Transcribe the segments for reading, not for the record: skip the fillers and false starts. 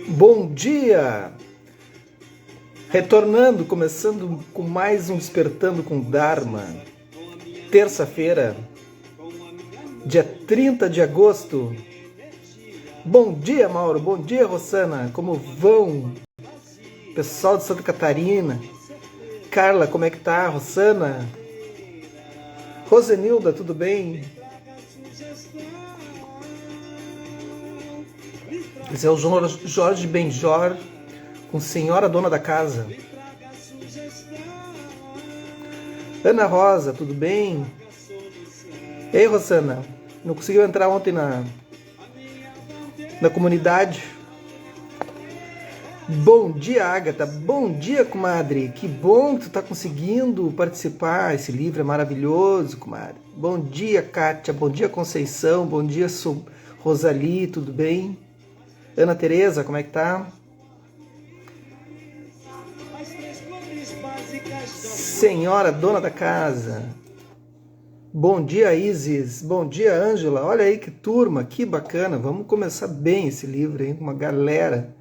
Bom dia! Retornando, começando com mais um Despertando com Dharma. Terça-feira, dia 30 de agosto. Bom dia, Mauro. Bom dia, Rosana. Como vão? Pessoal de Santa Catarina. Carla, como é que tá? Rosana? Rosenilda, tudo bem? Esse é o Jorge Benjor com Senhora Dona da Casa. Ana Rosa, tudo bem? Ei, Rosana, não conseguiu entrar ontem na comunidade? Bom dia, Ágata. Bom dia, comadre. Que bom que tu tá conseguindo participar. Esse livro é maravilhoso, comadre. Bom dia, Kátia. Bom dia, Conceição. Bom dia, Rosali. Tudo bem? Ana Tereza, como é que tá? Senhora Dona da Casa. Bom dia, Isis. Bom dia, Ângela. Olha aí que turma, que bacana. Vamos começar bem esse livro aí, com uma galera.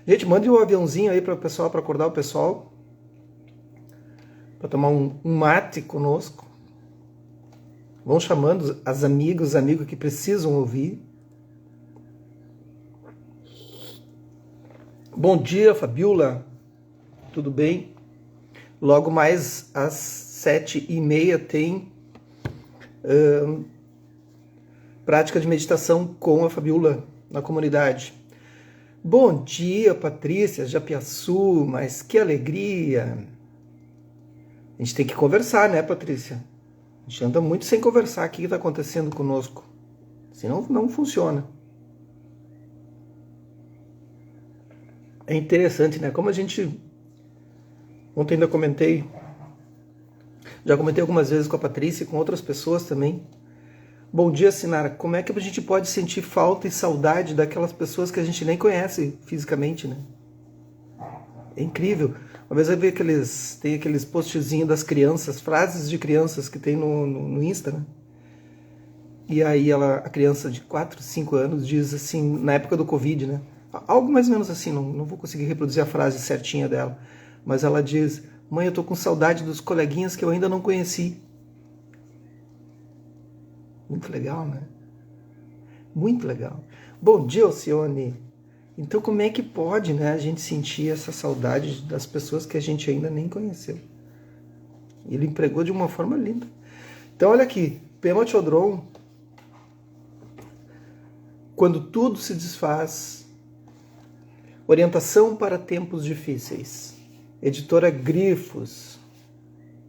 Gente, mande um aviãozinho aí para o pessoal, para acordar o pessoal, para tomar um mate conosco. Vão chamando os amigos que precisam ouvir. Bom dia, Fabiola. Tudo bem? Logo mais às 7h30 tem prática de meditação com a Fabiola na comunidade. Bom dia, Patrícia, Japiaçu, mas que alegria. A gente tem que conversar, né, Patrícia? A gente anda muito sem conversar. O que está acontecendo conosco? Senão não funciona. É interessante, né? Como a gente... Ontem ainda comentei... Já comentei algumas vezes com a Patrícia e com outras pessoas também. Bom dia, Sinara. Como é que a gente pode sentir falta e saudade daquelas pessoas que a gente nem conhece fisicamente, né? É incrível. Uma vez eu vi tem aqueles postzinhos das crianças, frases de crianças que tem no Insta, né? E aí a criança de 4, 5 anos diz assim, na época do Covid, né? Algo mais ou menos assim, não vou conseguir reproduzir a frase certinha dela, mas ela diz: mãe, eu tô com saudade dos coleguinhas que eu ainda não conheci. Muito legal, né? Muito legal. Bom dia, Alcione. Então, como é que pode, né, a gente sentir essa saudade das pessoas que a gente ainda nem conheceu? Ele empregou de uma forma linda. Então, olha aqui, Pema Chodron, quando tudo se desfaz, orientação para tempos difíceis. Editora Grifos,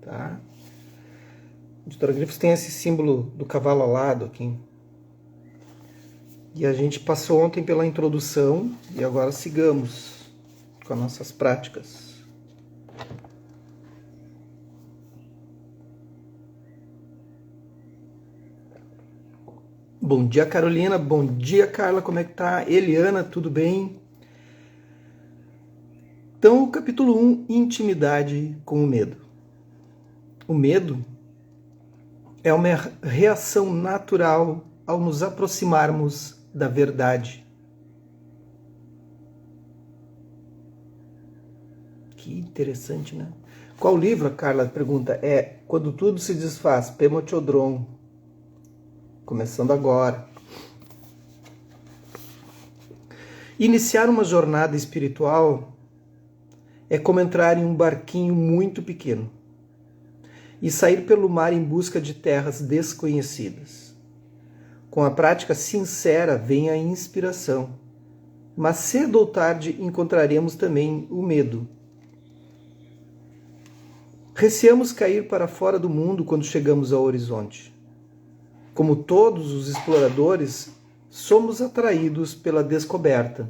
tá? Editora Grifos tem esse símbolo do cavalo alado aqui. E a gente passou ontem pela introdução e agora sigamos com as nossas práticas. Bom dia, Carolina. Bom dia, Carla. Como é que tá? Eliana, tudo bem? Então, o capítulo 1, intimidade com o medo. O medo é uma reação natural ao nos aproximarmos da verdade. Que interessante, né? Qual livro, a Carla pergunta? É Quando Tudo se Desfaz, Pema Chodron. Começando agora. Iniciar uma jornada espiritual é como entrar em um barquinho muito pequeno e sair pelo mar em busca de terras desconhecidas. Com a prática sincera vem a inspiração, mas cedo ou tarde encontraremos também o medo. Receamos cair para fora do mundo quando chegamos ao horizonte. Como todos os exploradores, somos atraídos pela descoberta,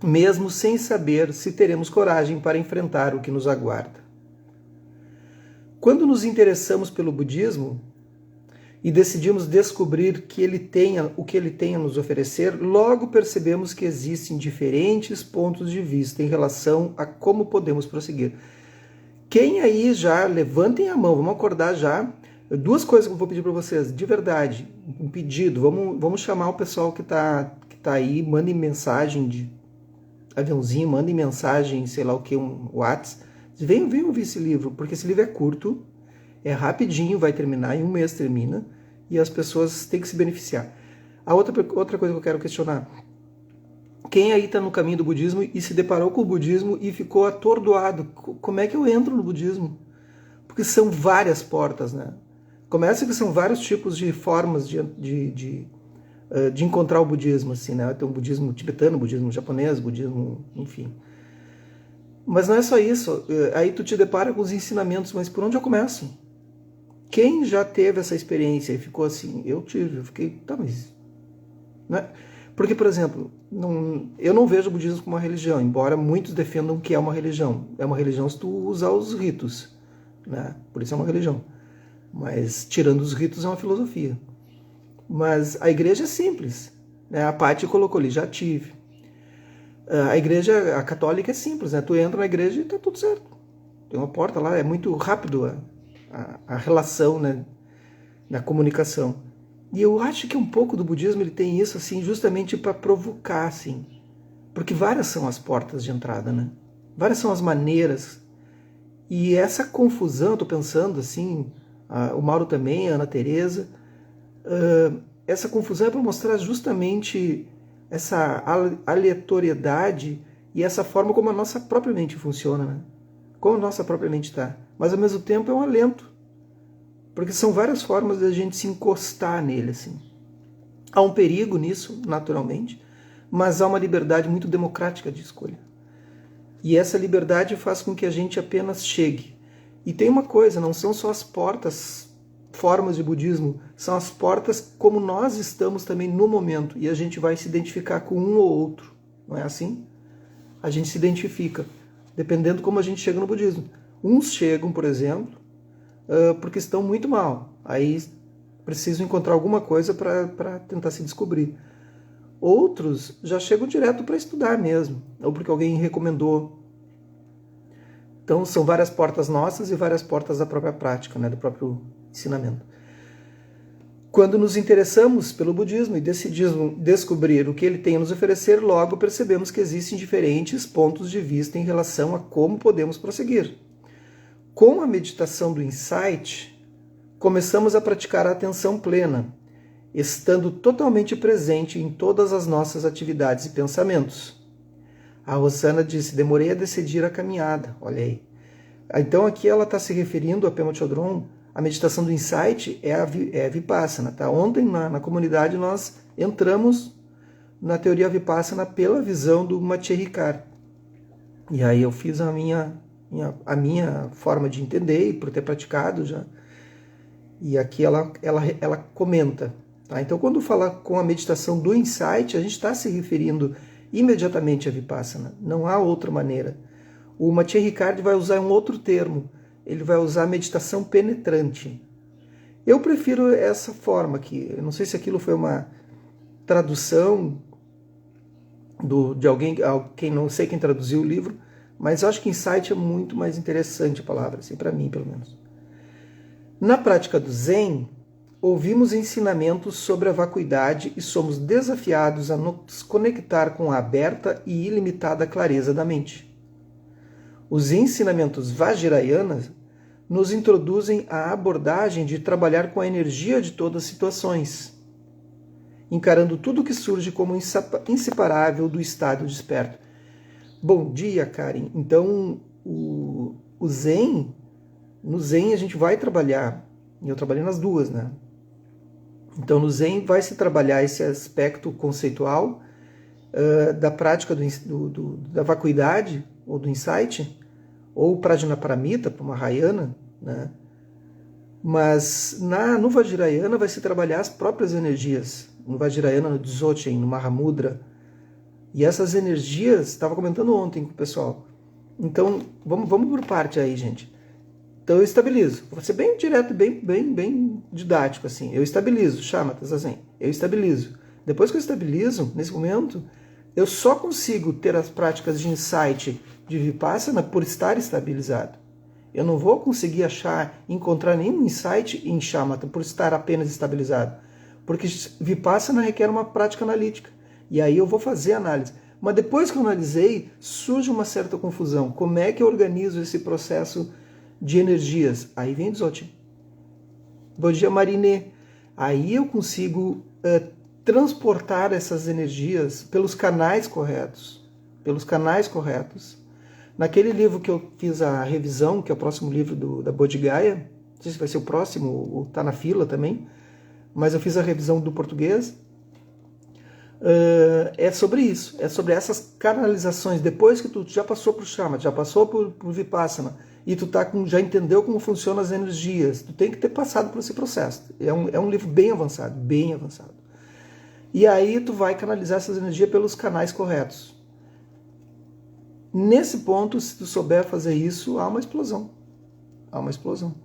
mesmo sem saber se teremos coragem para enfrentar o que nos aguarda. Quando nos interessamos pelo budismo e decidimos descobrir o que ele tem a nos oferecer, logo percebemos que existem diferentes pontos de vista em relação a como podemos prosseguir. Quem aí já, levantem a mão, vamos acordar já. Duas coisas que eu vou pedir para vocês, de verdade, um pedido, vamos chamar o pessoal que tá aí, mandem mensagem de aviãozinho, mandem mensagem, sei lá o que, um WhatsApp, venham ouvir esse livro, porque esse livro é curto, é rapidinho, vai terminar, em um mês termina, e as pessoas têm que se beneficiar. A outra coisa que eu quero questionar, quem aí está no caminho do budismo e se deparou com o budismo e ficou atordoado, como é que eu entro no budismo? Porque são várias portas, né? Começa que são vários tipos de formas de encontrar o budismo, assim, né? Tem o budismo tibetano, budismo japonês, budismo, enfim. Mas não é só isso. Aí tu te depara com os ensinamentos, mas por onde eu começo? Quem já teve essa experiência e ficou assim? Eu tive, eu fiquei, tá, mas... Né? Porque, por exemplo, eu não vejo o budismo como uma religião, embora muitos defendam que é uma religião. É uma religião se tu usar os ritos, né? Por isso é uma religião. Mas, tirando os ritos, é uma filosofia. Mas a igreja é simples, né? A Paty colocou ali, já tive. A igreja, a católica é simples, né? Tu entra na igreja e tá tudo certo. Tem uma porta lá, é muito rápido a relação, né? Na comunicação. E eu acho que um pouco do budismo ele tem isso, assim, justamente para provocar, assim. Porque várias são as portas de entrada, né? Várias são as maneiras. E essa confusão, eu tô pensando, assim, o Mauro também, a Ana Teresa, essa confusão é para mostrar justamente essa aleatoriedade e essa forma como a nossa própria mente funciona, né? Como a nossa própria mente está. Mas ao mesmo tempo é um alento, porque são várias formas de a gente se encostar nele, assim. Há um perigo nisso, naturalmente, mas há uma liberdade muito democrática de escolha. E essa liberdade faz com que a gente apenas chegue. E tem uma coisa, não são só as portas, formas de budismo, são as portas como nós estamos também no momento, e a gente vai se identificar com um ou outro, não é assim? A gente se identifica, dependendo como a gente chega no budismo. Uns chegam, por exemplo, porque estão muito mal, aí precisam encontrar alguma coisa para tentar se descobrir. Outros já chegam direto para estudar mesmo, ou porque alguém recomendou. Então são várias portas nossas e várias portas da própria prática, né, do próprio ensinamento. Quando nos interessamos pelo budismo e decidimos descobrir o que ele tem a nos oferecer, logo percebemos que existem diferentes pontos de vista em relação a como podemos prosseguir. Com a meditação do insight, começamos a praticar a atenção plena, estando totalmente presente em todas as nossas atividades e pensamentos. A Rosana disse, demorei a decidir a caminhada, olha aí. Então aqui ela está se referindo a Pema Chodron, a meditação do insight é a Vipassana. Tá? Ontem na comunidade nós entramos na teoria Vipassana pela visão do Maciej Ricard. E aí eu fiz a minha forma de entender e por ter praticado já. E aqui ela comenta. Tá? Então quando fala com a meditação do insight, a gente está se referindo imediatamente a Vipassana. Não há outra maneira. O Maciej Ricard vai usar um outro termo. Ele vai usar a meditação penetrante. Eu prefiro essa forma aqui. Eu não sei se aquilo foi uma tradução de alguém, não sei quem traduziu o livro, mas eu acho que insight é muito mais interessante a palavra, assim, para mim, pelo menos. Na prática do Zen, ouvimos ensinamentos sobre a vacuidade e somos desafiados a nos conectar com a aberta e ilimitada clareza da mente. Os ensinamentos Vajrayana nos introduzem a abordagem de trabalhar com a energia de todas as situações, encarando tudo que surge como inseparável do estado desperto. Bom dia, Karen. Então, no Zen a gente vai trabalhar, e eu trabalhei nas duas, né? Então, no Zen vai se trabalhar esse aspecto conceitual da prática da vacuidade, ou do insight, ou Prajnaparamita, para uma Mahayana, né? Mas no Vajrayana vai se trabalhar as próprias energias. No Vajrayana, no Dzogchen, no Mahamudra. E essas energias, estava comentando ontem com o pessoal. Então, vamos por parte aí, gente. Então eu estabilizo. Vou ser bem direto, bem didático, assim. Eu estabilizo, Shamatha Zazen. Eu estabilizo. Depois que eu estabilizo, nesse momento, eu só consigo ter as práticas de insight de Vipassana por estar estabilizado. Eu não vou conseguir encontrar nenhum insight em shamatha por estar apenas estabilizado. Porque Vipassana requer uma prática analítica. E aí eu vou fazer análise. Mas depois que eu analisei, surge uma certa confusão. Como é que eu organizo esse processo de energias? Aí vem Dzogchen. Bom dia, Marinê. Aí eu consigo transportar essas energias pelos canais corretos. Naquele livro que eu fiz a revisão, que é o próximo livro da Bodhigaya, não sei se vai ser o próximo ou está na fila também, mas eu fiz a revisão do português, é sobre isso, é sobre essas canalizações. Depois que tu já passou por Shamatha, já passou por Vipassana, e tu já entendeu como funcionam as energias, tu tem que ter passado por esse processo. É um livro bem avançado, bem avançado. E aí tu vai canalizar essas energias pelos canais corretos. Nesse ponto, se tu souber fazer isso, há uma explosão. Há uma explosão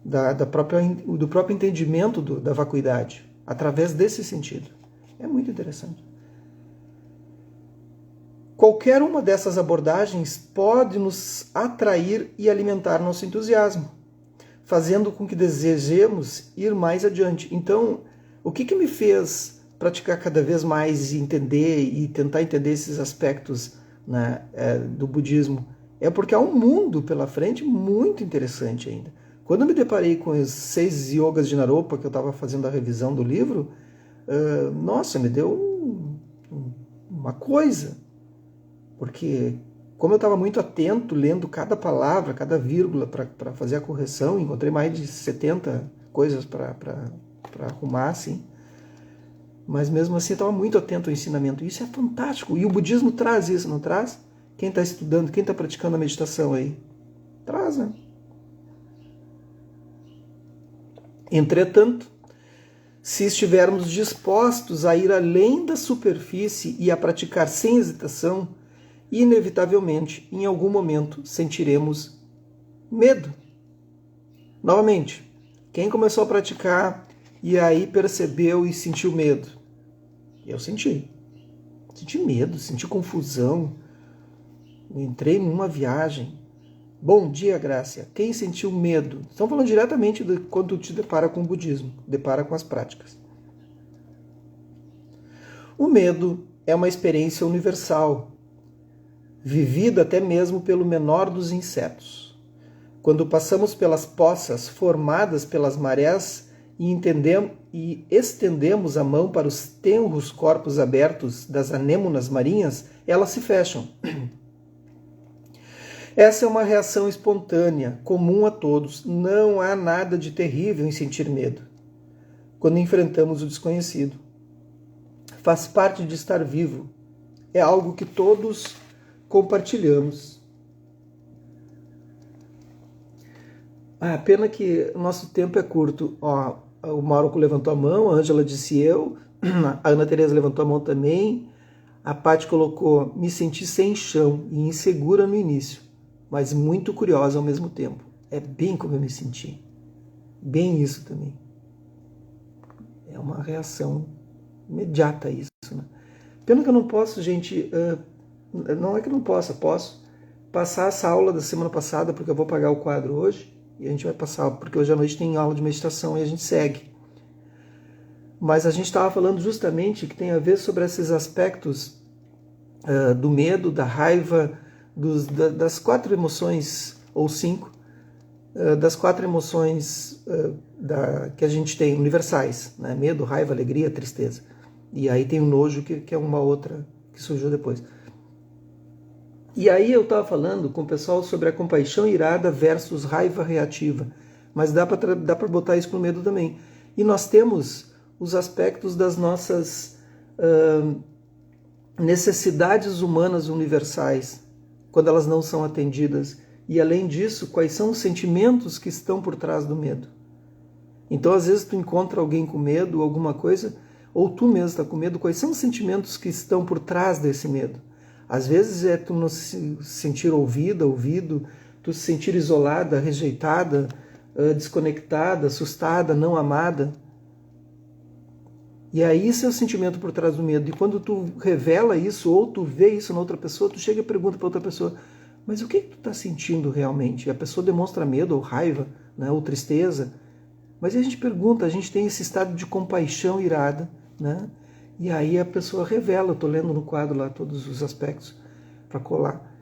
do próprio entendimento da vacuidade, através desse sentido. É muito interessante. Qualquer uma dessas abordagens pode nos atrair e alimentar nosso entusiasmo, fazendo com que desejemos ir mais adiante. Então, o que me fez praticar cada vez mais e entender e tentar entender esses aspectos, né, do budismo? É porque há um mundo pela frente muito interessante ainda. Quando eu me deparei com os 6 yogas de Naropa, que eu estava fazendo a revisão do livro, nossa, me deu uma coisa. Porque como eu estava muito atento, lendo cada palavra, cada vírgula para fazer a correção, encontrei mais de 70 coisas para arrumar, assim. Mas mesmo assim eu estava muito atento ao ensinamento. Isso é fantástico. E o budismo traz isso, não traz? Quem está estudando, quem está praticando a meditação aí? Traz, né? Entretanto, se estivermos dispostos a ir além da superfície e a praticar sem hesitação, inevitavelmente, em algum momento, sentiremos medo. Novamente, quem começou a praticar e aí percebeu e sentiu medo? Eu senti. Senti medo, senti confusão. Entrei numa viagem. Bom dia, Grácia. Quem sentiu medo? Estamos falando diretamente de quando te depara com o budismo, depara com as práticas. O medo é uma experiência universal, vivida até mesmo pelo menor dos insetos. Quando passamos pelas poças formadas pelas marés e estendemos a mão para os tenros corpos abertos das anêmonas marinhas, elas se fecham. Essa é uma reação espontânea, comum a todos. Não há nada de terrível em sentir medo quando enfrentamos o desconhecido. Faz parte de estar vivo. É algo que todos compartilhamos. Pena que o nosso tempo é curto. O Mauro levantou a mão, a Ângela disse eu, a Ana Tereza levantou a mão também, a Paty colocou: me senti sem chão e insegura no início, mas muito curiosa ao mesmo tempo. É bem como eu me senti. Bem isso também. É uma reação imediata a isso, né? Pena que eu não posso, gente, não é que eu não possa, posso passar essa aula da semana passada, porque eu vou pagar o quadro hoje, e a gente vai passar, porque hoje à noite tem aula de meditação e a gente segue. Mas a gente estava falando justamente que tem a ver sobre esses aspectos do medo, da raiva, das 4 emoções, ou 5, das 4 emoções que a gente tem, universais, né? Medo, raiva, alegria, tristeza. E aí tem o nojo, que é uma outra que surgiu depois. E aí eu estava falando com o pessoal sobre a compaixão irada versus raiva reativa. Mas dá para botar isso pro medo também. E nós temos os aspectos das nossas necessidades humanas universais, quando elas não são atendidas. E além disso, quais são os sentimentos que estão por trás do medo. Então, às vezes, tu encontra alguém com medo, alguma coisa, ou tu mesmo está com medo, quais são os sentimentos que estão por trás desse medo? Às vezes é tu não se sentir ouvido, tu se sentir isolada, rejeitada, desconectada, assustada, não amada. E aí esse é o sentimento por trás do medo. E quando tu revela isso, ou tu vê isso na outra pessoa, tu chega e pergunta para outra pessoa: mas o que tu está sentindo realmente? A pessoa demonstra medo ou raiva, né, ou tristeza, mas a gente pergunta, a gente tem esse estado de compaixão irada, né? E aí a pessoa revela, eu estou lendo no quadro lá todos os aspectos para colar.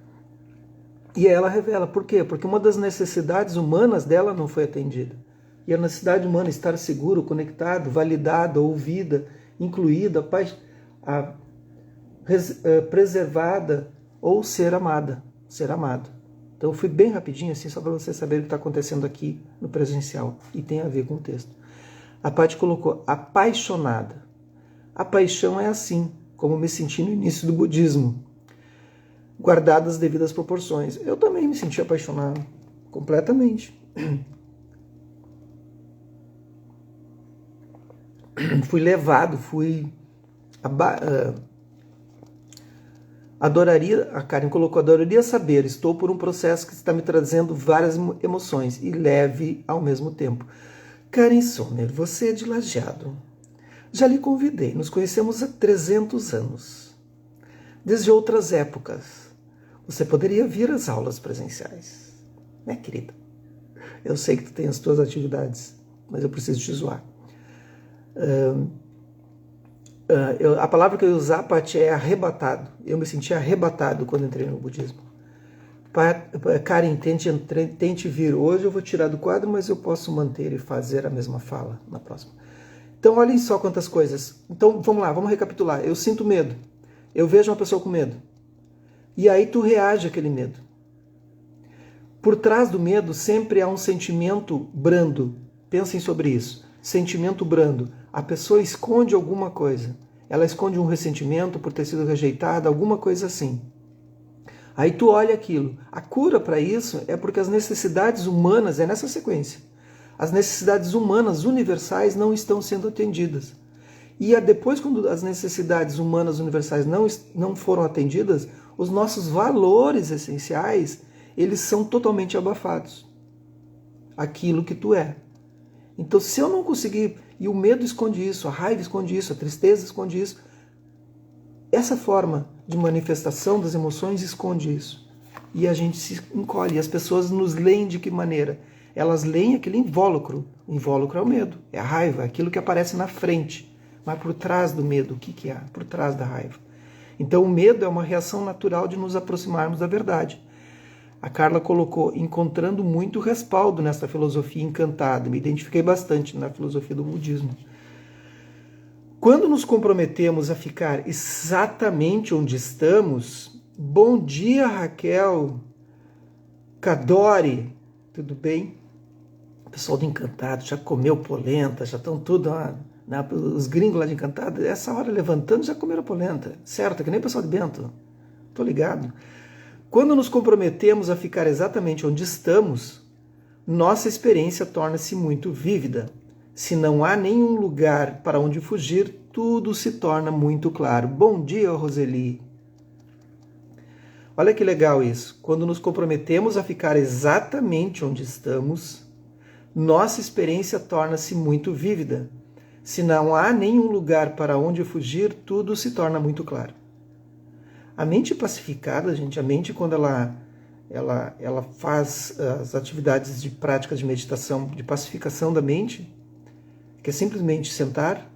E ela revela, por quê? Porque uma das necessidades humanas dela não foi atendida. E a necessidade humana, estar seguro, conectado, validada, ouvida, incluída, preservada ou ser amada, ser amado. Então eu fui bem rapidinho assim, só para vocês saberem o que está acontecendo aqui no presencial. E tem a ver com o texto. A Paty colocou apaixonada. A paixão é assim, como me senti no início do budismo, guardadas as devidas proporções. Eu também me senti apaixonado, completamente. Fui levado, adoraria, a Karen colocou, adoraria saber, estou por um processo que está me trazendo várias emoções e leve ao mesmo tempo. Karen Sommer, você é de Lajeado. Já lhe convidei, nos conhecemos há 300 anos. Desde outras épocas, você poderia vir às aulas presenciais. Né, querida? Eu sei que tu tem as tuas atividades, mas eu preciso te zoar. A palavra que eu ia usar, Paty, é arrebatado. Eu me senti arrebatado quando entrei no budismo. Karen, tente vir. Hoje eu vou tirar do quadro, mas eu posso manter e fazer a mesma fala na próxima. Então, olhem só quantas coisas. Então, vamos lá, vamos recapitular. Eu sinto medo. Eu vejo uma pessoa com medo. E aí tu reage àquele medo. Por trás do medo sempre há um sentimento brando. Pensem sobre isso. Sentimento brando. A pessoa esconde alguma coisa. Ela esconde um ressentimento por ter sido rejeitada, alguma coisa assim. Aí tu olha aquilo. A cura para isso é porque as necessidades humanas, é nessa sequência, as necessidades humanas universais não estão sendo atendidas. E depois, quando as necessidades humanas universais não foram atendidas, os nossos valores essenciais, eles são totalmente abafados. Aquilo que tu é. Então, se eu não conseguir, e o medo esconde isso, a raiva esconde isso, a tristeza esconde isso, essa forma de manifestação das emoções esconde isso. E a gente se encolhe. E as pessoas nos leem de que maneira? Elas leem aquele invólucro. O invólucro é o medo, é a raiva, é aquilo que aparece na frente. Mas por trás do medo, o que há? Por trás da raiva. Então o medo é uma reação natural de nos aproximarmos da verdade. A Carla colocou, encontrando muito respaldo nessa filosofia encantada. Me identifiquei bastante na filosofia do budismo. Quando nos comprometemos a ficar exatamente onde estamos, bom dia, Raquel, Cadore, tudo bem? O pessoal do Encantado já comeu polenta, já estão tudo, os gringos lá de Encantado, essa hora levantando já comeram polenta, certo? Que nem o pessoal de Bento, tô ligado. Quando nos comprometemos a ficar exatamente onde estamos, nossa experiência torna-se muito vívida. Se não há nenhum lugar para onde fugir, tudo se torna muito claro. Bom dia, Roseli. Olha que legal isso. Quando nos comprometemos a ficar exatamente onde estamos, nossa experiência torna-se muito vívida. Se não há nenhum lugar para onde fugir, tudo se torna muito claro. A mente pacificada, gente, a mente quando ela faz as atividades de práticas de meditação, de pacificação da mente, que é simplesmente sentar,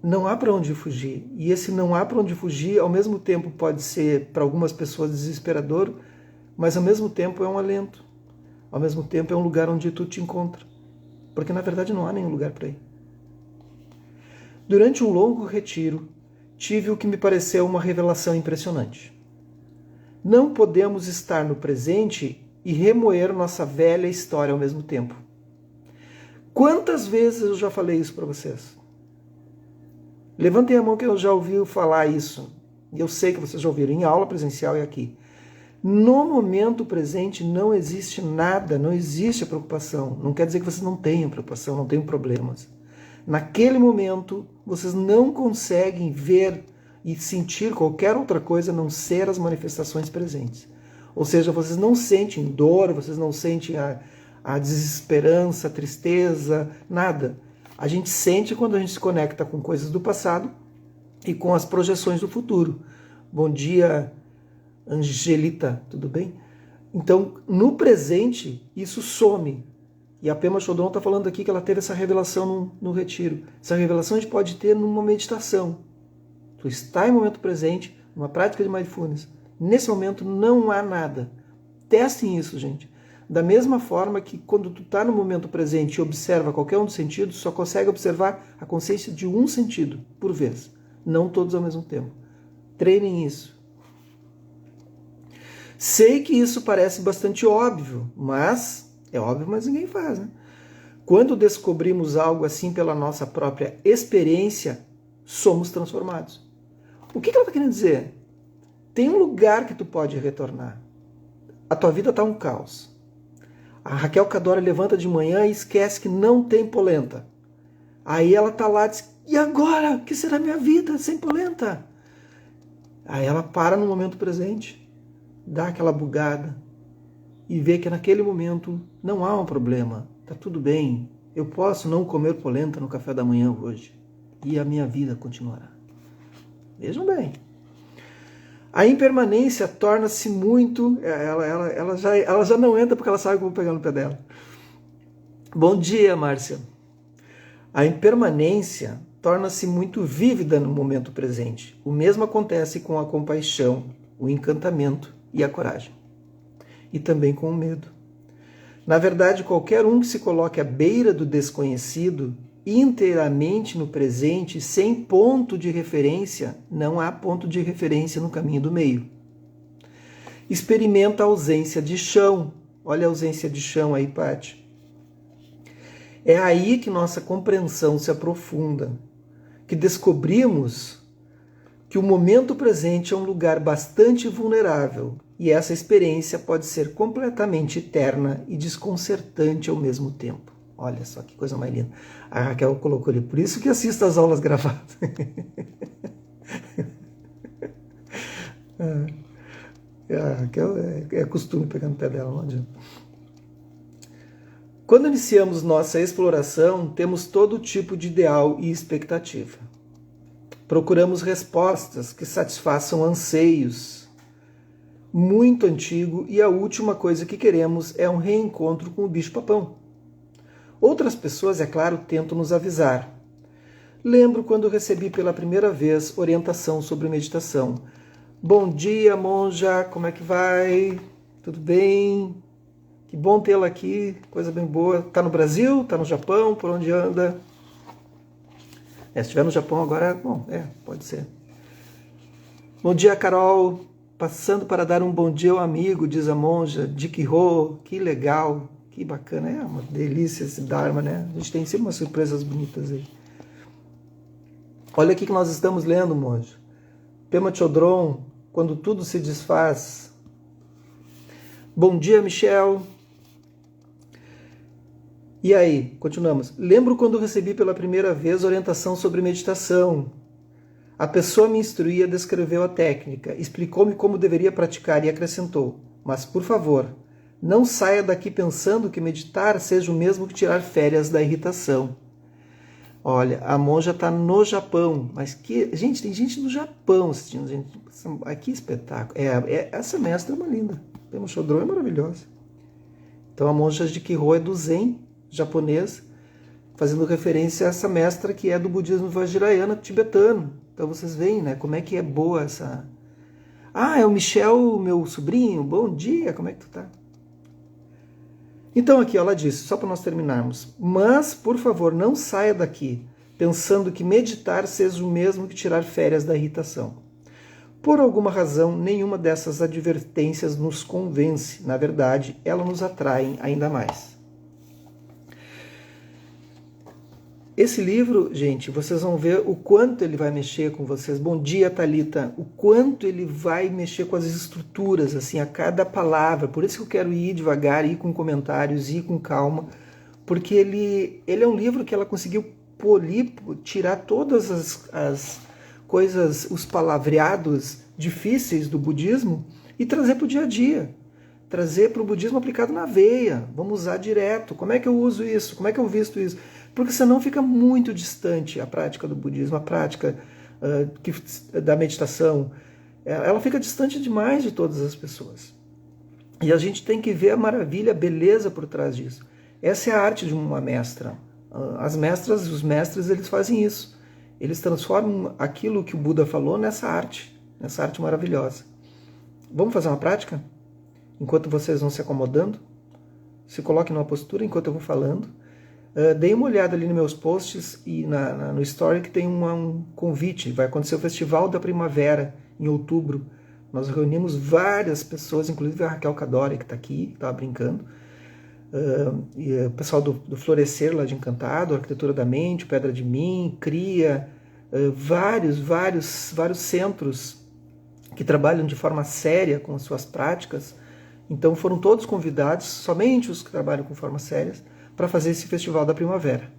não há para onde fugir. E esse não há para onde fugir, ao mesmo tempo pode ser para algumas pessoas desesperador, mas ao mesmo tempo é um alento. Ao mesmo tempo é um lugar onde tu te encontra. Porque na verdade não há nenhum lugar para ir. Durante um longo retiro, tive o que me pareceu uma revelação impressionante. Não podemos estar no presente e remoer nossa velha história ao mesmo tempo. Quantas vezes eu já falei isso para vocês? Levantem a mão que eu já ouvi falar isso. E eu sei que vocês já ouviram em aula presencial e aqui. No momento presente não existe nada, não existe a preocupação. Não quer dizer que vocês não tenham preocupação, não tenham problemas. Naquele momento, vocês não conseguem ver e sentir qualquer outra coisa a não ser as manifestações presentes. Ou seja, vocês não sentem dor, vocês não sentem a desesperança, a tristeza, nada. A gente sente quando a gente se conecta com coisas do passado e com as projeções do futuro. Bom dia, Angelita, tudo bem? Então, no presente, isso some. E a Pema Chodron está falando aqui que ela teve essa revelação no retiro. Essa revelação a gente pode ter numa meditação. Tu está em momento presente, numa prática de mindfulness. Nesse momento não há nada. Testem isso, gente. Da mesma forma que quando tu está no momento presente e observa qualquer um dos sentidos, só consegue observar a consciência de um sentido por vez. Não todos ao mesmo tempo. Treinem isso. Sei que isso parece bastante óbvio, mas é óbvio, mas ninguém faz, né? Quando descobrimos algo assim pela nossa própria experiência, somos transformados. O que ela está querendo dizer? Tem um lugar que tu pode retornar. A tua vida está um caos. A Raquel Cadora levanta de manhã e esquece que não tem polenta. Aí ela está lá e diz, e agora? O que será minha vida sem polenta? Aí ela para no momento presente, dá aquela bugada e vê que naquele momento não há um problema. Está tudo bem. Eu posso não comer polenta no café da manhã hoje. E a minha vida continuará. Vejam bem. A impermanência torna-se muito... Ela já não entra porque ela sabe que eu vou pegar no pé dela. Bom dia, Márcia. A impermanência torna-se muito vívida no momento presente. O mesmo acontece com a compaixão, o encantamento e a coragem. E também com o medo. Na verdade, qualquer um que se coloque à beira do desconhecido, inteiramente no presente, sem ponto de referência, não há ponto de referência no caminho do meio. Experimenta a ausência de chão. Olha a ausência de chão aí, Paty. É aí que nossa compreensão se aprofunda, que descobrimos que o momento presente é um lugar bastante vulnerável e essa experiência pode ser completamente eterna e desconcertante ao mesmo tempo. Olha só que coisa mais linda. A Raquel colocou ali, por isso que assisto às aulas gravadas. A Raquel é costume pegar no pé dela, não adianta. Quando iniciamos nossa exploração, temos todo tipo de ideal e expectativa. Procuramos respostas que satisfaçam anseios muito antigo e a última coisa que queremos é um reencontro com o bicho-papão. Outras pessoas, é claro, tentam nos avisar. Lembro quando recebi pela primeira vez orientação sobre meditação. Bom dia, monja, como é que vai? Tudo bem? Que bom tê-la aqui, coisa bem boa. Tá no Brasil? Tá no Japão? Por onde anda? Se estiver no Japão agora, bom, pode ser. Bom dia, Carol. Passando para dar um bom dia ao amigo, diz a monja, Jikiro. Que legal, que bacana. É uma delícia esse Dharma, né? A gente tem sempre umas surpresas bonitas aí. Olha aqui que nós estamos lendo, monja. Pema Chodron, quando tudo se desfaz. Bom dia, Michel. E aí, continuamos. Lembro quando recebi pela primeira vez orientação sobre meditação. A pessoa me instruía, descreveu a técnica, explicou-me como deveria praticar e acrescentou: mas, por favor, não saia daqui pensando que meditar seja o mesmo que tirar férias da irritação. Olha, a monja está no Japão, mas gente, tem gente do Japão assistindo, gente. Que espetáculo. Essa mestra é uma linda. Pema Chodron é maravilhosa. Então a monja Jikiro é do Zen japonês, fazendo referência a essa mestra que é do budismo vajrayana tibetano. Então vocês veem, né, como é que é boa essa... Ah, é o Michel, meu sobrinho, bom dia, como é que tu tá? Então aqui ela disse, só para nós terminarmos, mas, por favor, não saia daqui pensando que meditar seja o mesmo que tirar férias da irritação. Por alguma razão, nenhuma dessas advertências nos convence. Na verdade, elas nos atraem ainda mais. Esse livro, gente, vocês vão ver o quanto ele vai mexer com vocês. Bom dia, Thalita. O quanto ele vai mexer com as estruturas, assim, a cada palavra. Por isso que eu quero ir devagar, ir com comentários, ir com calma. Porque ele é um livro que ela conseguiu polir, tirar todas as coisas, os palavreados difíceis do budismo e trazer para o dia a dia. Trazer para o budismo aplicado na veia. Vamos usar direto. Como é que eu uso isso? Como é que eu visto isso? Porque senão fica muito distante a prática do budismo, a prática da meditação. ela fica distante demais de todas as pessoas. E a gente tem que ver a maravilha, a beleza por trás disso. Essa é a arte de uma mestra. As mestras e os mestres, eles fazem isso. Eles transformam aquilo que o Buda falou nessa arte maravilhosa. Vamos fazer uma prática? Enquanto vocês vão se acomodando, se coloquem numa postura enquanto eu vou falando. Dei uma olhada ali nos meus posts e no story que tem um convite. Vai acontecer o Festival da Primavera em outubro. Nós reunimos várias pessoas, inclusive a Raquel Cadore, que está aqui, estava brincando, e o pessoal do Florescer lá de Encantado, Arquitetura da Mente, Pedra de Mim, CRIA, vários centros que trabalham de forma séria com as suas práticas. Então foram todos convidados, somente os que trabalham com formas sérias, para fazer esse Festival da Primavera.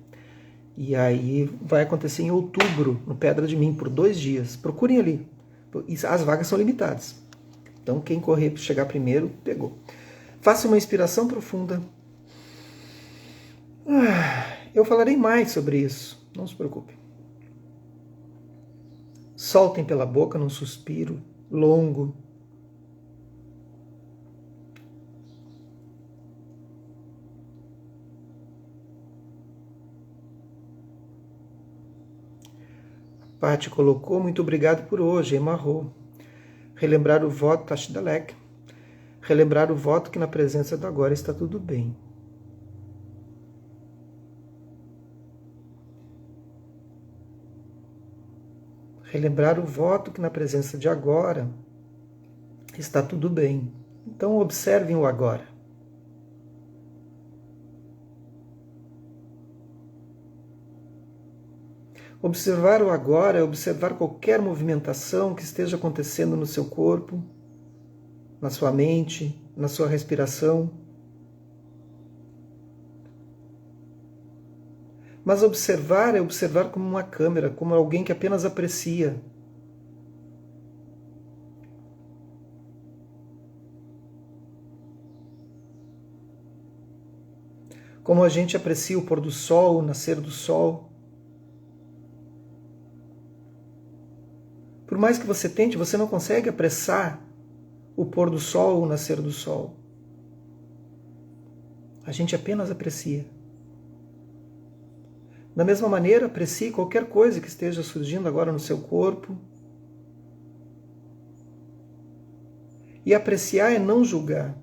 E aí vai acontecer em outubro, no Pedra de Mim, por 2 dias. Procurem ali. As vagas são limitadas. Então quem correr para chegar primeiro, pegou. Faça uma inspiração profunda. Eu falarei mais sobre isso, não se preocupe. Soltem pela boca num suspiro longo. Pati colocou, muito obrigado por hoje, Emarro. Relembrar o voto, Tashdalek. Relembrar o voto que na presença do agora está tudo bem. Relembrar o voto que na presença de agora está tudo bem. Então observem o agora. Observar o agora é observar qualquer movimentação que esteja acontecendo no seu corpo, na sua mente, na sua respiração. Mas observar é observar como uma câmera, como alguém que apenas aprecia. Como a gente aprecia o pôr do sol, o nascer do sol. Por mais que você tente, você não consegue apressar o pôr do sol ou o nascer do sol. A gente apenas aprecia. Da mesma maneira, aprecie qualquer coisa que esteja surgindo agora no seu corpo. E apreciar é não julgar.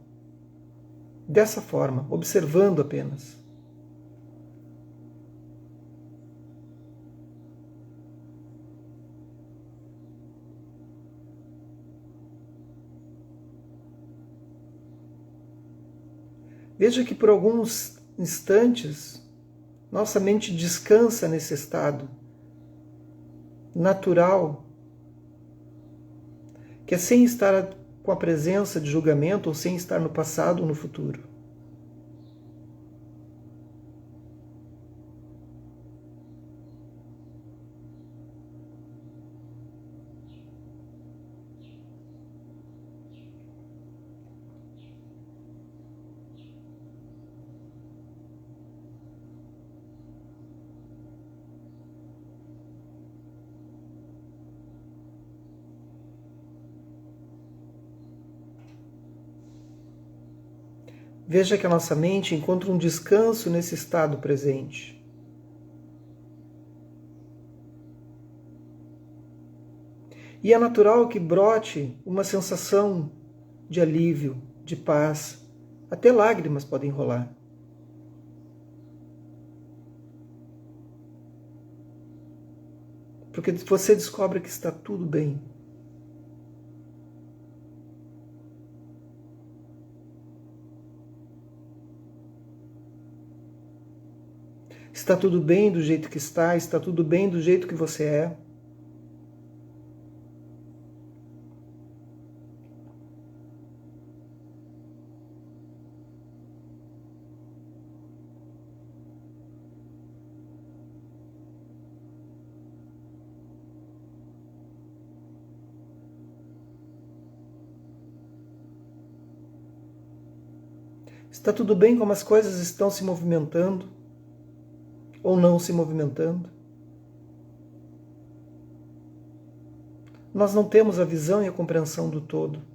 Dessa forma, observando apenas. Veja que por alguns instantes, nossa mente descansa nesse estado natural, que é sem estar com a presença de julgamento ou sem estar no passado ou no futuro. Veja que a nossa mente encontra um descanso nesse estado presente. E é natural que brote uma sensação de alívio, de paz. Até lágrimas podem rolar. Porque você descobre que está tudo bem. Está tudo bem do jeito que está tudo bem do jeito que você é. Está tudo bem como as coisas estão se movimentando ou não se movimentando. nós não temos a visão e a compreensão do todo.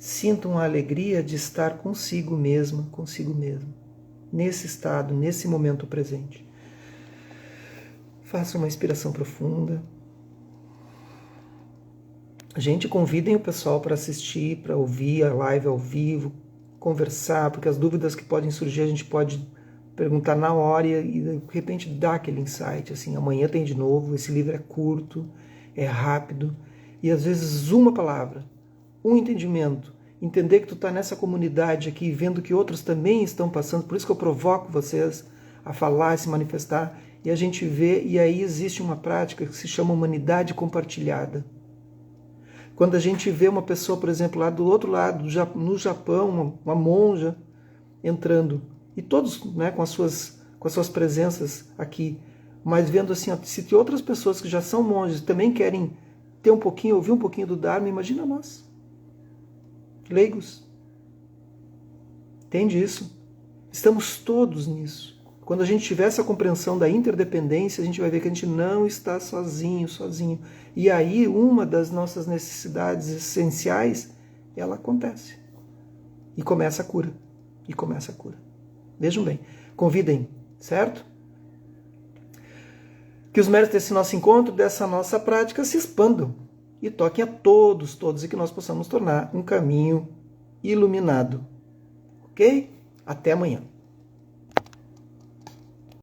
Sintam a alegria de estar consigo mesma, consigo mesmo, nesse estado, nesse momento presente. Façam uma inspiração profunda. Gente, convidem o pessoal para assistir, para ouvir a live ao vivo, conversar, porque as dúvidas que podem surgir a gente pode perguntar na hora e de repente dar aquele insight, assim, amanhã tem de novo, esse livro é curto, é rápido, e às vezes uma palavra, um entendimento, entender que tu está nessa comunidade aqui, vendo que outros também estão passando, por isso que eu provoco vocês a falar, a se manifestar, e a gente vê, e aí existe uma prática que se chama humanidade compartilhada. Quando a gente vê uma pessoa, por exemplo, lá do outro lado, no Japão, uma monja entrando, e todos, né, com as suas presenças aqui, mas vendo assim, ó, se tem outras pessoas que já são monges também querem ter um pouquinho, ouvir um pouquinho do Dharma, imagina nós, leigos. Entende isso? Estamos todos nisso. Quando a gente tiver essa compreensão da interdependência, a gente vai ver que a gente não está sozinho. E aí, uma das nossas necessidades essenciais, ela acontece. E começa a cura. Vejam bem, convidem, certo? Que os méritos desse nosso encontro, dessa nossa prática, se expandam e toquem a todos, e que nós possamos tornar um caminho iluminado. Ok? Até amanhã.